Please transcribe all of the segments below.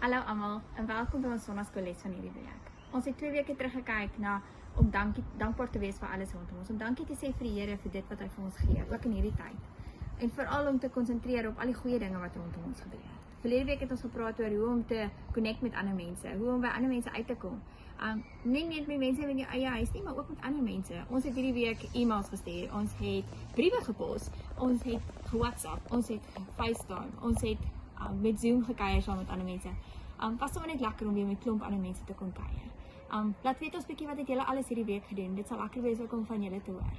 Hallo almal en welkom by ons sondagskoolles van hierdie week. Ons het 2 weke teruggekyk na om dankbaar te wees vir alles rondom ons. Om dankie te sê vir die Here vir dit wat hy vir ons gee, ook in hierdie tyd. En veral om te konsentreer op al die goeie dinge wat rondom ons gebeur. Verlede week het ons gepraat oor hoe om te connect met ander mense, hoe om by ander mense uit te kom. Nie net met mense in jou eie huis nie, maar ook met ander mense. Ons het hierdie week e-mails gestuur, ons het briewe gepos, ons het ge-WhatsApp, ons het FaceTime, ons het met Zoom gekuier saam met ander mense. Was sommer net lekker om weer met klomp ander mense te kon kuier. Laat weet ons bietjie wat het julle alles hierdie week gedoen. Dit sal lekker wees ook om van julle te hoor.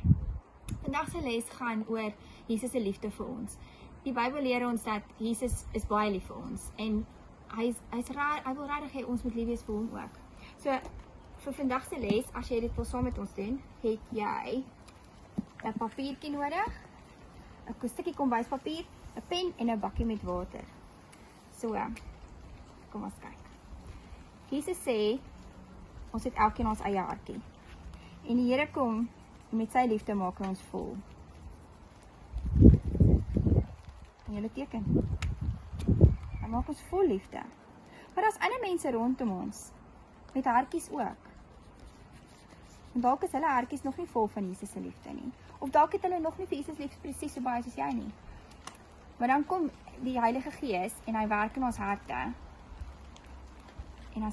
Vandag se les gaan oor Jesus se liefde vir ons. Die Bybel leer ons dat Jesus is baie lief vir ons en hy wil regtig hê ons moet lief wees vir hom ook. So vir vandag se les, as jy dit wil saam met ons doen, het jy 'n papiertjie nodig, 'n stukkie kombuispapier, 'n pen en 'n bakkie met water. So, kom ons kyk. Jesus sê, ons het elkeen ons eie hartjie. En die Here kom met sy liefde maak ons vol. En julle teken. Hy maak ons vol liefde. Maar daar's ander mense rondom ons, met hartjies ook. En dalk is hulle hartjies nog nie vol van Jesus se liefde nie. Of dalk het hulle nog nie vir Jesus lief presies so baie soos jy nie. Maar dan kom die Heilige Gees en hy werk in ons harte. En dan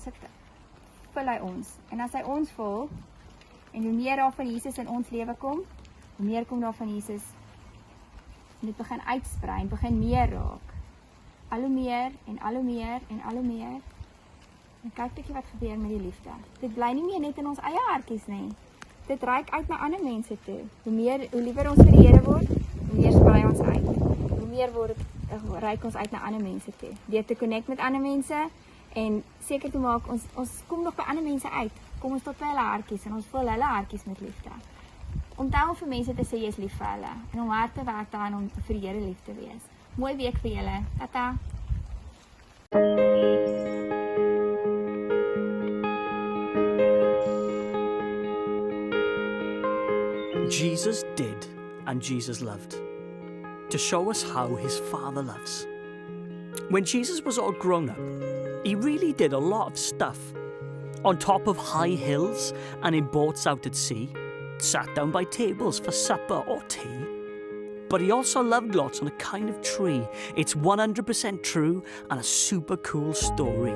vul hy ons. En as hy ons vul, en hoe meer daar van Jesus in ons lewe kom, hoe meer kom daar van Jesus. En dit begin uitsprei en begin meer raak. Al hoe meer en al hoe meer en al hoe meer. En kyk bietjie wat gebeur met die liefde. Dit bly nie meer net in ons eie hartjies nie. Dit reik uit na ander mense toe. Hoe liewer ons vir die Here word, hoe meer sprei ons uit. Hoe meer reik ons uit na ander mense toe. Deur te connect met ander mense en seker te maak ons kom nog by ander mense uit. Kom ons tot by hulle hartjies en ons vul hulle hartjies met liefde. Onthou om vir mense te sê jy is lief vir hulle en om hard te werk daaraan om vir die Here lief te wees. Mooi week vir julle. Tata. Jesus did and Jesus loved, to show us how his Father loves. When Jesus was all grown up, he really did a lot of stuff. On top of high hills and in boats out at sea, sat down by tables for supper or tea. But he also loved lots on a kind of tree. It's 100% true and a super cool story.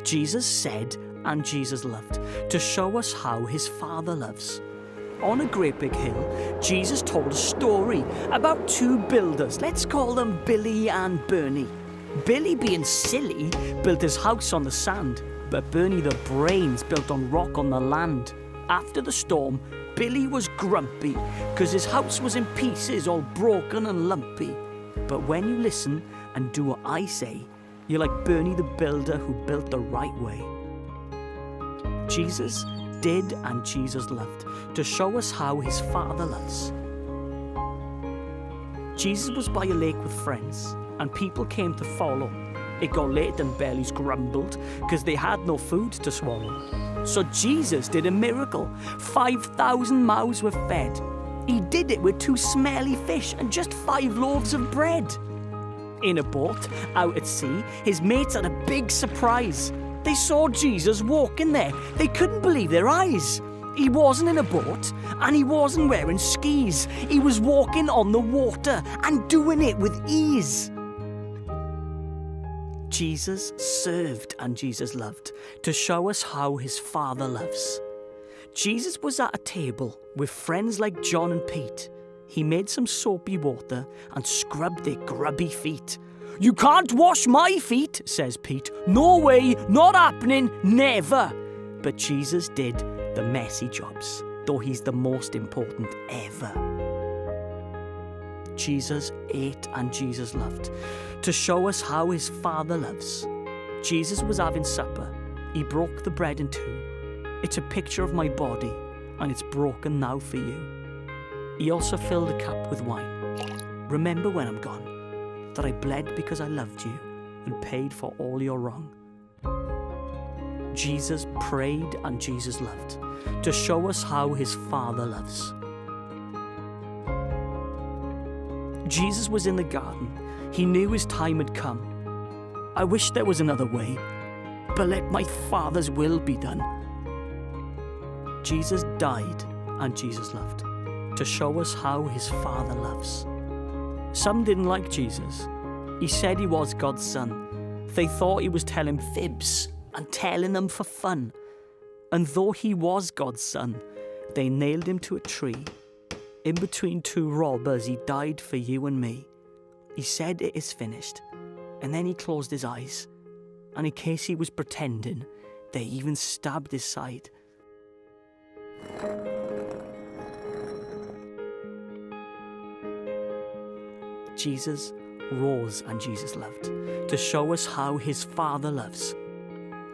Jesus said and Jesus loved, to show us how his Father loves. On a great big hill, Jesus told a story about 2 builders. Let's call them Billy and Bernie. Billy, being silly, built his house on the sand, but Bernie, the brains, built on rock on the land. After the storm, Billy was grumpy, because his house was in pieces, all broken and lumpy. But when you listen and do what I say, you're like Bernie the builder who built the right way. Jesus did and Jesus loved, to show us how his Father loves. Jesus was by a lake with friends, and people came to follow. It got late and bellies grumbled, because they had no food to swallow. So Jesus did a miracle. 5,000 mouths were fed. He did it with 2 smelly fish and just 5 loaves of bread. In a boat, out at sea, his mates had a big surprise. They saw Jesus walking there. They couldn't believe their eyes. He wasn't in a boat, and he wasn't wearing skis. He was walking on the water and doing it with ease. Jesus served and Jesus loved, to show us how his Father loves. Jesus was at a table with friends like John and Pete. He made some soapy water and scrubbed their grubby feet. "You can't wash my feet," says Pete. "No way, not happening, never." But Jesus did the messy jobs, though he's the most important ever. Jesus ate and Jesus loved, to show us how his Father loves. Jesus was having supper. He broke the bread in 2. It's a picture of my body, and it's broken now for you. He also filled a cup with wine. Remember when I'm gone, that I bled because I loved you and paid for all your wrong. Jesus prayed and Jesus loved, to show us how his Father loves. Jesus was in the garden. He knew his time had come. I wish there was another way, but let my Father's will be done. Jesus died and Jesus loved, to show us how his Father loves. Some didn't like Jesus. He said he was God's son. They thought he was telling fibs and telling them for fun. And though he was God's son, they nailed him to a tree. In between two robbers, he died for you and me. He said it is finished, and then he closed his eyes. And in case he was pretending, they even stabbed his side. Jesus rose and Jesus loved, to show us how his Father loves.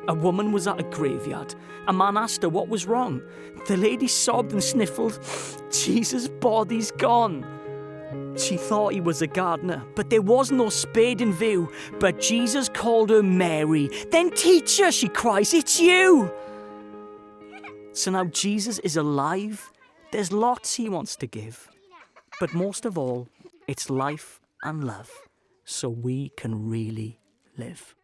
A woman was at a graveyard. A man asked her what was wrong. The lady sobbed and sniffled, "Jesus' body's gone." She thought he was a gardener, but there was no spade in view. But Jesus called her Mary. "Then teacher," she cries, "it's you." So now Jesus is alive. There's lots he wants to give. But most of all, it's life and love, so we can really live.